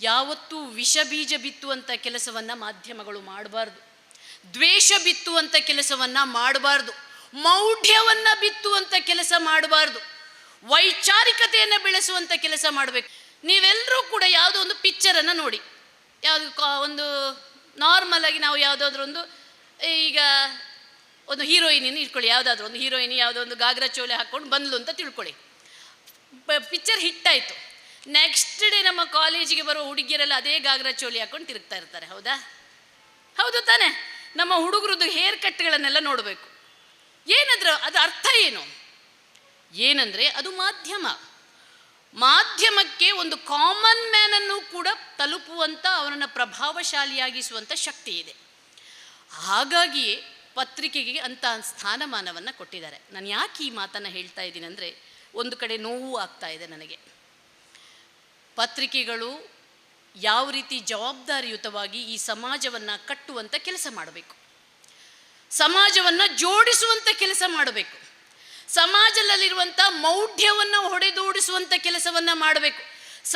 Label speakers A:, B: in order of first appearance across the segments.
A: ಯಾವತ್ತೂ ವಿಷ ಬೀಜ ಬಿತ್ತುವಂಥ ಕೆಲಸವನ್ನು ಮಾಧ್ಯಮಗಳು ಮಾಡಬಾರ್ದು. ದ್ವೇಷ ಬಿತ್ತುವಂಥ ಕೆಲಸವನ್ನು ಮಾಡಬಾರ್ದು. ಮೌಢ್ಯವನ್ನು ಬಿತ್ತುವಂಥ ಕೆಲಸ ಮಾಡಬಾರ್ದು. ವೈಚಾರಿಕತೆಯನ್ನು ಬೆಳೆಸುವಂಥ ಕೆಲಸ ಮಾಡಬೇಕು. ನೀವೆಲ್ಲರೂ ಕೂಡ ಯಾವುದೋ ಒಂದು ಪಿಕ್ಚರನ್ನು ನೋಡಿ, ಯಾವುದು ಒಂದು ನಾರ್ಮಲ್ ಆಗಿ ನಾವು ಯಾವುದಾದ್ರೂ ಒಂದು, ಈಗ ಒಂದು ಹೀರೋಯಿನಿನ ಇಟ್ಕೊಳ್ಳಿ, ಯಾವುದಾದ್ರೂ ಒಂದು ಹೀರೋಯಿನಿ ಯಾವುದೋ ಒಂದು ಗಾಗ್ರಾ ಚೋಲೆ ಹಾಕ್ಕೊಂಡು ಬಂದ್ಲು ಅಂತ ತಿಳ್ಕೊಳ್ಳಿ. ಪಿಕ್ಚರ್ ಹಿಟ್ಟಾಯಿತು. ನೆಕ್ಸ್ಟ್ ಡೇ ನಮ್ಮ ಕಾಲೇಜಿಗೆ ಬರೋ ಹುಡುಗಿಯರೆಲ್ಲ ಅದೇ ಗಾಗ್ರಾ ಚೋಲಿ ಹಾಕ್ಕೊಂಡು ತಿರುಗ್ತಾ ಇರ್ತಾರೆ. ಹೌದಾ? ಹೌದು ತಾನೆ? ನಮ್ಮ ಹುಡುಗರದ್ದು ಹೇರ್ ಕಟ್ಗಳನ್ನೆಲ್ಲ ನೋಡಬೇಕು. ಏನಾದ್ರೂ ಅದು ಅರ್ಥ ಏನು? ಏನಂದರೆ ಅದು ಮಾಧ್ಯಮಕ್ಕೆ ಒಂದು ಕಾಮನ್ ಮ್ಯಾನನ್ನು ಕೂಡ ತಲುಪುವಂಥ, ಅವನನ್ನು ಪ್ರಭಾವಶಾಲಿಯಾಗಿಸುವಂಥ ಶಕ್ತಿ ಇದೆ. ಹಾಗಾಗಿ ಪತ್ರಿಕೆಗೆ ಅಂತ ಸ್ಥಾನಮಾನವನ್ನು ಕೊಟ್ಟಿದ್ದಾರೆ. ನಾನು ಯಾಕೆ ಈ ಮಾತನ್ನು ಹೇಳ್ತಾ ಇದ್ದೀನಿ ಅಂದರೆ, ಒಂದು ಕಡೆ ನೋವು ಆಗ್ತಾ ಇದೆ ನನಗೆ. ಪತ್ರಿಕೆಗಳು ಯಾವ ರೀತಿ ಜವಾಬ್ದಾರಿಯುತವಾಗಿ ಈ ಸಮಾಜವನ್ನು ಕಟ್ಟುವಂಥ ಕೆಲಸ ಮಾಡಬೇಕು, ಸಮಾಜವನ್ನು ಜೋಡಿಸುವಂಥ ಕೆಲಸ ಮಾಡಬೇಕು, ಸಮಾಜದಲ್ಲಿರುವಂಥ ಮೌಢ್ಯವನ್ನು ಹೊಡೆದೋಡಿಸುವಂಥ ಕೆಲಸವನ್ನು ಮಾಡಬೇಕು,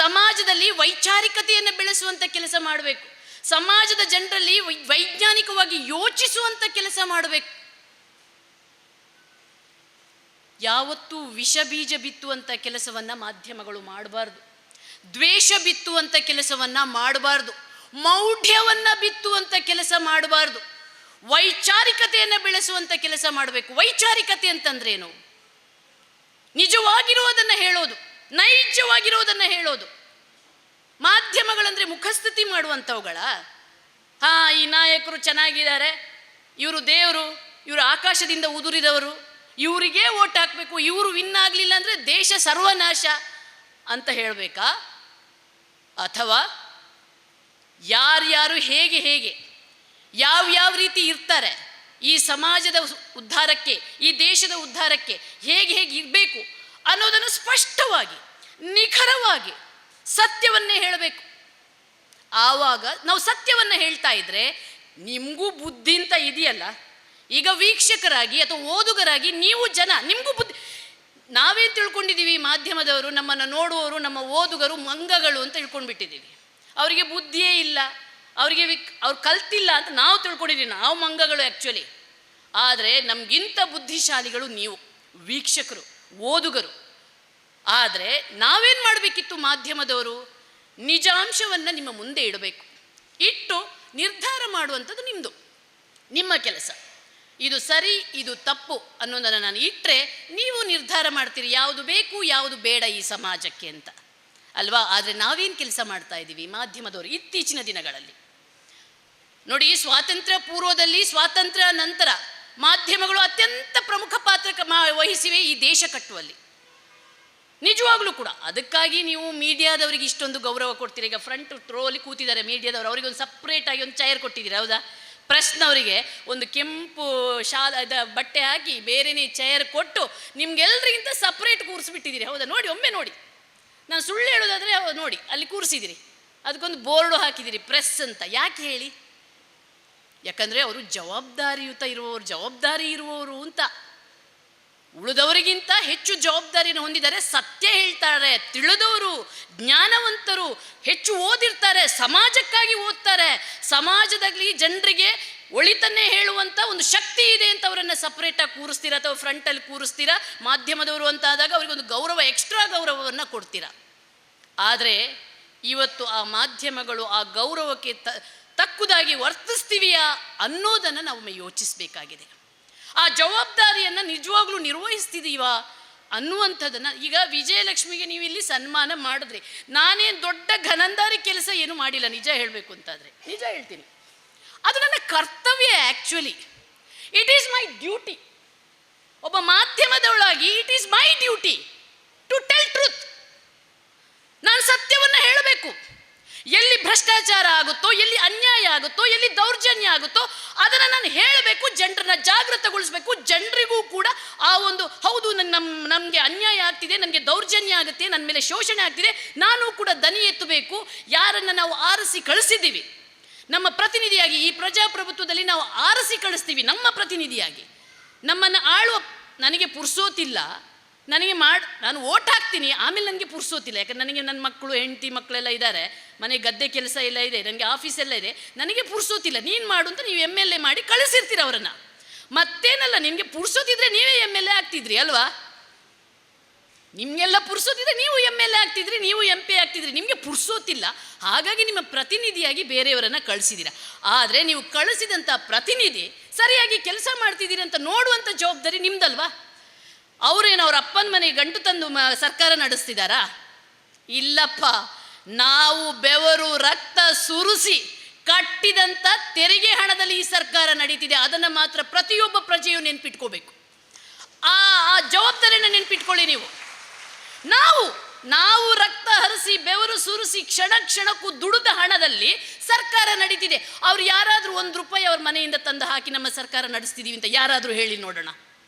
A: ಸಮಾಜದಲ್ಲಿ ವೈಚಾರಿಕತೆಯನ್ನು ಬೆಳೆಸುವಂಥ ಕೆಲಸ ಮಾಡಬೇಕು, ಸಮಾಜದ ಜನರಲ್ಲಿ ವೈಜ್ಞಾನಿಕವಾಗಿ ಯೋಚಿಸುವಂಥ ಕೆಲಸ ಮಾಡಬೇಕು. ಯಾವತ್ತೂ ವಿಷ ಬೀಜ ಬಿತ್ತುವಂಥ ಕೆಲಸವನ್ನು ಮಾಧ್ಯಮಗಳು ಮಾಡಬಾರ್ದು. ದ್ವೇಷ ಬಿತ್ತುವಂಥ ಕೆಲಸವನ್ನು ಮಾಡಬಾರ್ದು. ಮೌಢ್ಯವನ್ನು ಬಿತ್ತುವಂಥ ಕೆಲಸ ಮಾಡಬಾರ್ದು. ವೈಚಾರಿಕತೆಯನ್ನು ಬೆಳೆಸುವಂಥ ಕೆಲಸ ಮಾಡಬೇಕು. ವೈಚಾರಿಕತೆ ಅಂತಂದ್ರೇನು? ನಿಜವಾಗಿರುವುದನ್ನು ಹೇಳೋದು, ನೈಜವಾಗಿರೋದನ್ನು ಹೇಳೋದು. ಮಾಧ್ಯಮಗಳಂದರೆ ಮುಖಸ್ತುತಿ ಮಾಡುವಂಥವುಗಳ, ಈ ನಾಯಕರು ಚೆನ್ನಾಗಿದ್ದಾರೆ, ಇವರು ದೇವರು, ಇವರು ಆಕಾಶದಿಂದ ಉದುರಿದವರು, ಇವರಿಗೇ ಓಟ್ ಹಾಕಬೇಕು, ಇವರು ವಿನ್ ಆಗಲಿಲ್ಲ ಅಂದರೆ ದೇಶ ಸರ್ವನಾಶ ಅಂತ ಹೇಳಬೇಕಾ? ಅಥವಾ ಯಾರ್ಯಾರು ಹೇಗೆ ಯಾವ ರೀತಿ ಇರ್ತಾರೆ, ಈ ಸಮಾಜದ ಉದ್ಧಾರಕ್ಕೆ, ಈ ದೇಶದ ಉದ್ಧಾರಕ್ಕೆ ಹೇಗೆ ಇರಬೇಕು ಅನ್ನೋದನ್ನು ಸ್ಪಷ್ಟವಾಗಿ, ನಿಖರವಾಗಿ ಸತ್ಯವನ್ನೇ ಹೇಳಬೇಕು. ಆವಾಗ ನಾವು ಸತ್ಯವನ್ನು ಹೇಳ್ತಾ ಇದ್ರೆ ನಿಮಗೂ ಬುದ್ಧಿ ಅಂತ ಇದೆಯಲ್ಲ. ಈಗ ವೀಕ್ಷಕರಾಗಿ ಅಥವಾ ಓದುಗರಾಗಿ ನೀವು ನಿಮಗೂ ಬುದ್ಧಿ. ನಾವೇನು ತಿಳ್ಕೊಂಡಿದ್ದೀವಿ, ಮಾಧ್ಯಮದವರು ನಮ್ಮನ್ನು ನೋಡುವವರು, ನಮ್ಮ ಓದುಗರು ಮಂಗಗಳು ಅಂತ ತಿಳ್ಕೊಂಡ್ಬಿಟ್ಟಿದ್ದೀವಿ. ಅವರಿಗೆ ಬುದ್ಧಿಯೇ ಇಲ್ಲ, ಅವ್ರು ಕಲ್ತಿಲ್ಲ ಅಂತ ನಾವು ತಿಳ್ಕೊಂಡಿದ್ದೀವಿ. ನಾವು ಮಂಗಗಳು ಆ್ಯಕ್ಚುಲಿ. ಆದರೆ ನಮಗಿಂತ ಬುದ್ಧಿಶಾಲಿಗಳು ನೀವು ವೀಕ್ಷಕರು, ಓದುಗರು. ಆದರೆ ನಾವೇನು ಮಾಡಬೇಕಿತ್ತು? ಮಾಧ್ಯಮದವರು ನಿಜಾಂಶವನ್ನು ನಿಮ್ಮ ಮುಂದೆ ಇಡಬೇಕು. ಇಟ್ಟು ನಿರ್ಧಾರ ಮಾಡುವಂಥದ್ದು ನಿಮ್ಮ ಕೆಲಸ. ಇದು ಸರಿ, ಇದು ತಪ್ಪು ಅನ್ನೋದನ್ನು ನಾನು ಇಟ್ಟರೆ ನೀವು ನಿರ್ಧಾರ ಮಾಡ್ತೀರಿ ಯಾವುದು ಬೇಕು ಯಾವುದು ಬೇಡ ಈ ಸಮಾಜಕ್ಕೆ ಅಂತ, ಅಲ್ವಾ? ಆದರೆ ನಾವೇನು ಕೆಲಸ ಮಾಡ್ತಾ ಇದ್ದೀವಿ ಮಾಧ್ಯಮದವರು ಇತ್ತೀಚಿನ ದಿನಗಳಲ್ಲಿ? ನೋಡಿ, ಸ್ವಾತಂತ್ರ್ಯ ಪೂರ್ವದಲ್ಲಿ, ಸ್ವಾತಂತ್ರ್ಯ ನಂತರ ಮಾಧ್ಯಮಗಳು ಅತ್ಯಂತ ಪ್ರಮುಖ ಪಾತ್ರ ವಹಿಸಿವೆ ಈ ದೇಶ ಕಟ್ಟುವಲ್ಲಿ. ನಿಜವಾಗ್ಲೂ ಕೂಡ. ಅದಕ್ಕಾಗಿ ನೀವು ಮೀಡಿಯಾದವರಿಗೆ ಇಷ್ಟೊಂದು ಗೌರವ ಕೊಡ್ತೀರಿ. ಈಗ ಫ್ರಂಟ್ ರೋಲಿ ಕೂತಿದ್ದಾರೆ ಮೀಡಿಯಾದವರು, ಅವರಿಗೆ ಒಂದು ಸಪ್ರೇಟಾಗಿ ಒಂದು ಚೇರ್ ಕೊಟ್ಟಿದ್ದೀರಿ, ಹೌದಾ? ಪ್ರೆಸ್ನವರಿಗೆ ಒಂದು ಕೆಂಪು ಬಟ್ಟೆ ಹಾಕಿ ಬೇರೆನೇ ಚೇರ್ ಕೊಟ್ಟು ನಿಮ್ಗೆಲ್ಲರಿಗಿಂತ ಸಪ್ರೇಟ್ ಕೂರಿಸ್ಬಿಟ್ಟಿದ್ದೀರಿ, ಹೌದಾ? ನೋಡಿ, ಒಮ್ಮೆ ನೋಡಿ, ನಾನು ಸುಳ್ಳು ಹೇಳೋದಾದರೆ ನೋಡಿ, ಅಲ್ಲಿ ಕೂರಿಸಿದಿರಿ, ಅದಕ್ಕೊಂದು ಬೋರ್ಡು ಹಾಕಿದಿರಿ ಪ್ರೆಸ್ ಅಂತ. ಯಾಕೆ ಹೇಳಿ? ಯಾಕಂದರೆ ಅವರು ಜವಾಬ್ದಾರಿ ಇರುವವರು ಅಂತ. ಉಳಿದವರಿಗಿಂತ ಹೆಚ್ಚು ಜವಾಬ್ದಾರಿಯನ್ನು ಹೊಂದಿದ್ದಾರೆ, ಸತ್ಯ ಹೇಳ್ತಾರೆ, ತಿಳಿದವರು, ಜ್ಞಾನವಂತರು, ಹೆಚ್ಚು ಓದಿರ್ತಾರೆ, ಸಮಾಜಕ್ಕಾಗಿ ಓದ್ತಾರೆ, ಸಮಾಜದಲ್ಲಿ ಜನರಿಗೆ ಒಳಿತನ್ನೇ ಹೇಳುವಂಥ ಒಂದು ಶಕ್ತಿ ಇದೆ ಅಂತ ಅವರನ್ನು ಸಪ್ರೇಟಾಗಿ ಕೂರಿಸ್ತೀರಾ ಅಥವಾ ಫ್ರಂಟಲ್ಲಿ ಕೂರಿಸ್ತೀರಾ. ಮಾಧ್ಯಮದವರು ಅಂತ ಆದಾಗ ಅವರಿಗೊಂದು ಗೌರವ, ಎಕ್ಸ್ಟ್ರಾ ಗೌರವವನ್ನು ಕೊಡ್ತೀರಾ. ಆದರೆ ಇವತ್ತು ಆ ಮಾಧ್ಯಮಗಳು ಆ ಗೌರವಕ್ಕೆ ತಕ್ಕುದಾಗಿ ವರ್ತಿಸ್ತೀವಿಯಾ ಅನ್ನೋದನ್ನು ನಾವು ಯೋಚಿಸಬೇಕಾಗಿದೆ. ಆ ಜವಾಬ್ದಾರಿಯನ್ನು ನಿಜವಾಗ್ಲೂ ನಿರ್ವಹಿಸ್ತಿದ್ದೀವಾ ಅನ್ನುವಂಥದ್ದನ್ನು. ಈಗ ವಿಜಯಲಕ್ಷ್ಮಿಗೆ ನೀವು ಇಲ್ಲಿ ಸನ್ಮಾನ ಮಾಡಿದ್ರಿ, ನಾನೇನು ದೊಡ್ಡ ಘನಂದಾರಿ ಕೆಲಸ ಏನು ಮಾಡಿಲ್ಲ, ನಿಜ ಹೇಳಬೇಕು ಅಂತಾದರೆ. ನಿಜ ಹೇಳ್ತೀನಿ, ಅದು ನನ್ನ ಕರ್ತವ್ಯ. Actually it is my duty. ಒಬ್ಬ ಮಾಧ್ಯಮದವಳಾಗಿ it is my duty to tell truth. ನಾನು ಸತ್ಯವನ್ನು ಹೇಳಬೇಕು. ಎಲ್ಲಿ ಭ್ರಷ್ಟಾಚಾರ ಆಗುತ್ತೋ, ಎಲ್ಲಿ ಅನ್ಯಾಯ ಆಗುತ್ತೋ, ಎಲ್ಲಿ ದೌರ್ಜನ್ಯ ಆಗುತ್ತೋ ಅದನ್ನು ನಾನು ಹೇಳಬೇಕು, ಜನರನ್ನ ಜಾಗೃತಗೊಳಿಸಬೇಕು. ಜನರಿಗೂ ಕೂಡ ಆ ಒಂದು, ಹೌದು ನಮಗೆ ಅನ್ಯಾಯ ಆಗ್ತಿದೆ, ನನಗೆ ದೌರ್ಜನ್ಯ ಆಗುತ್ತೆ, ನನ್ನ ಮೇಲೆ ಶೋಷಣೆ ಆಗ್ತಿದೆ, ನಾನು ಕೂಡ ದನಿ ಎತ್ತಬೇಕು. ಯಾರನ್ನು ನಾವು ಆರಿಸಿ ಕಳಿಸಿದ್ದೀವಿ ನಮ್ಮ ಪ್ರತಿನಿಧಿಯಾಗಿ, ಈ ಪ್ರಜಾಪ್ರಭುತ್ವದಲ್ಲಿ ನಾವು ಆರಿಸಿ ಕಳಿಸ್ತೀವಿ ನಮ್ಮ ಪ್ರತಿನಿಧಿಯಾಗಿ, ನಮ್ಮನ್ನು ಆಳುವ ನನಗೆ ಪುರ್ಸೋತಿಲ್ಲ, ನಾನು ಓಟ್ ಹಾಕ್ತೀನಿ, ಆಮೇಲೆ ನನಗೆ ಪುರ್ಸೋತಿಲ್ಲ. ಯಾಕಂದ್ರೆ ನನಗೆ ನನ್ನ ಮಕ್ಕಳು, ಹೆಂಡತಿ ಮಕ್ಕಳೆಲ್ಲ ಇದ್ದಾರೆ, ಮನೆ ಗದ್ದೆ ಕೆಲಸ ಎಲ್ಲ ಇದೆ, ನನಗೆ ಆಫೀಸ್ ಎಲ್ಲ ಇದೆ, ನನಗೆ ಪುರ್ಸೋತಿಲ್ಲ. ನೀನು ಮಾಡು ಅಂತ ನೀವು MLA ಮಾಡಿ ಕಳಿಸಿರ್ತೀರ ಅವರನ್ನು. ಮತ್ತೇನಲ್ಲ, ನಿಮಗೆ ಪುರ್ಸೋತಿದ್ರೆ ನೀವೇ MLA ಆಗ್ತಿದ್ರಿ ಅಲ್ವಾ? ನಿಮಗೆಲ್ಲ ಪುರ್ಸೋತಿದ್ರೆ ನೀವು MLA ಆಗ್ತಿದ್ರಿ, ನೀವು MP ಆಗ್ತಿದ್ರಿ. ನಿಮಗೆ ಪುರ್ಸೋತಿಲ್ಲ, ಹಾಗಾಗಿ ನಿಮ್ಮ ಪ್ರತಿನಿಧಿಯಾಗಿ ಬೇರೆಯವರನ್ನು ಕಳಿಸಿದ್ದೀರ. ಆದರೆ ನೀವು ಕಳಿಸಿದಂಥ ಪ್ರತಿನಿಧಿ ಸರಿಯಾಗಿ ಕೆಲಸ ಮಾಡ್ತಿದ್ದೀರಿ ಅಂತ ನೋಡುವಂಥ ಜವಾಬ್ದಾರಿ ನಿಮ್ದಲ್ವಾ? ಅವರೇನು ಅವ್ರ ಅಪ್ಪನ ಮನೆಗೆ ಗಂಟು ತಂದು ಸರ್ಕಾರ ನಡೆಸ್ತಿದ್ದಾರಾ? ಇಲ್ಲಪ್ಪ. ನಾವು ಬೆವರು ರಕ್ತ ಸುರಿಸಿ ಕಟ್ಟಿದಂಥ ತೆರಿಗೆ ಹಣದಲ್ಲಿ ಈ ಸರ್ಕಾರ ನಡೀತಿದೆ. ಅದನ್ನು ಮಾತ್ರ ಪ್ರತಿಯೊಬ್ಬ ಪ್ರಜೆಯು ನೆನ್ಪಿಟ್ಕೋಬೇಕು. ಆ ಜವಾಬ್ದಾರಿಯನ್ನು ನೆನ್ಪಿಟ್ಕೊಳ್ಳಿ ನೀವು. ನಾವು ರಕ್ತ ಹರಿಸಿ ಬೆವರು ಸುರಿಸಿ ಕ್ಷಣ ಕ್ಷಣಕ್ಕೂ ದುಡಿದ ಹಣದಲ್ಲಿ ಸರ್ಕಾರ ನಡೀತಿದೆ. ಅವ್ರು ಯಾರಾದರೂ ₹1 ಅವ್ರ ಮನೆಯಿಂದ ತಂದು ಹಾಕಿ ನಮ್ಮ ಸರ್ಕಾರ ನಡೆಸ್ತಿದೀವಿ ಅಂತ ಯಾರಾದರೂ ಹೇಳಿ ನೋಡೋಣ.